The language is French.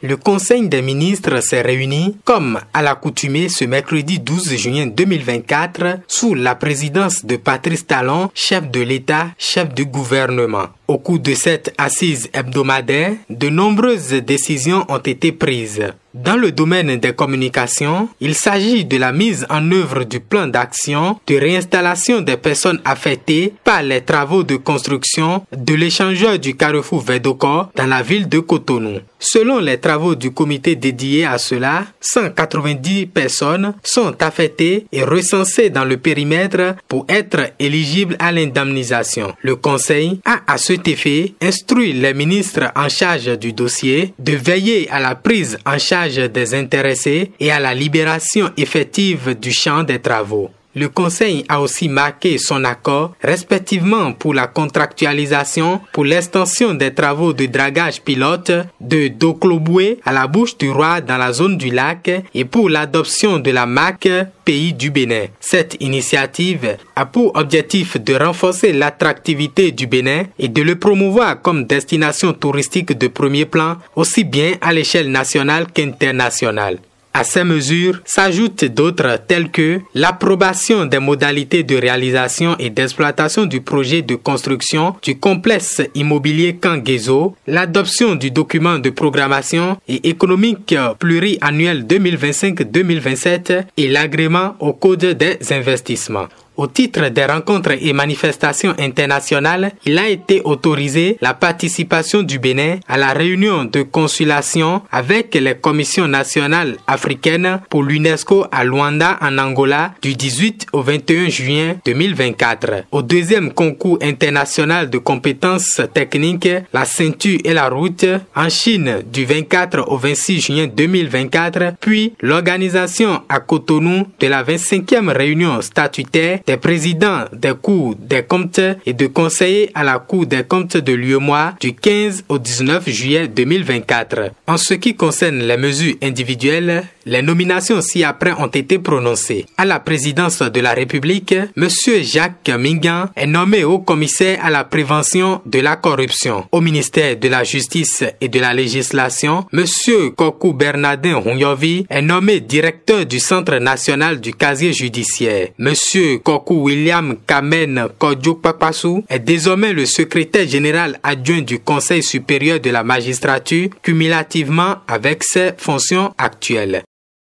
Le Conseil des ministres s'est réuni, comme à l'accoutumée, ce mercredi 12 juin 2024, sous la présidence de Patrice Talon, chef de l'État, chef du gouvernement. Au cours de cette assise hebdomadaire, de nombreuses décisions ont été prises. Dans le domaine des communications, il s'agit de la mise en œuvre du plan d'action de réinstallation des personnes affectées par les travaux de construction de l'échangeur du carrefour Védocor dans la ville de Cotonou. Selon les travaux du comité dédié à cela, 190 personnes sont affectées et recensées dans le périmètre pour être éligibles à l'indemnisation. Le Conseil a à cet effet instruit les ministres en charge du dossier de veiller à la prise en charge des intéressés et à la libération effective du champ des travaux. Le Conseil a aussi marqué son accord respectivement pour la contractualisation pour l'extension des travaux de dragage pilote de Dokloboué à la Bouche du Roi dans la zone du lac et pour l'adoption de la marque Pays du Bénin. Cette initiative a pour objectif de renforcer l'attractivité du Bénin et de le promouvoir comme destination touristique de premier plan, aussi bien à l'échelle nationale qu'internationale. À ces mesures s'ajoutent d'autres telles que l'approbation des modalités de réalisation et d'exploitation du projet de construction du complexe immobilier Kangezo, l'adoption du document de programmation et économique pluriannuel 2025-2027 et l'agrément au Code des investissements. Au titre des rencontres et manifestations internationales, il a été autorisé la participation du Bénin à la réunion de conciliation avec les commissions nationales africaines pour l'UNESCO à Luanda en Angola du 18 au 21 juin 2024. Au deuxième concours international de compétences techniques, la ceinture et la route en Chine du 24 au 26 juin 2024, puis l'organisation à Cotonou de la 25e réunion statutaire des présidents des cours des comptes et de conseillers à la Cour des comptes de l'UEMOA du 15 au 19 juillet 2024. En ce qui concerne les mesures individuelles, les nominations ci-après ont été prononcées. À la présidence de la République, M. Jacques Mingan est nommé haut commissaire à la prévention de la corruption. Au ministère de la Justice et de la Législation, M. Kokou Bernardin Hunyovi est nommé directeur du Centre national du casier judiciaire. M. Kokou William Kamen Kodjoukpapassou est désormais le secrétaire général adjoint du Conseil supérieur de la magistrature, cumulativement avec ses fonctions actuelles.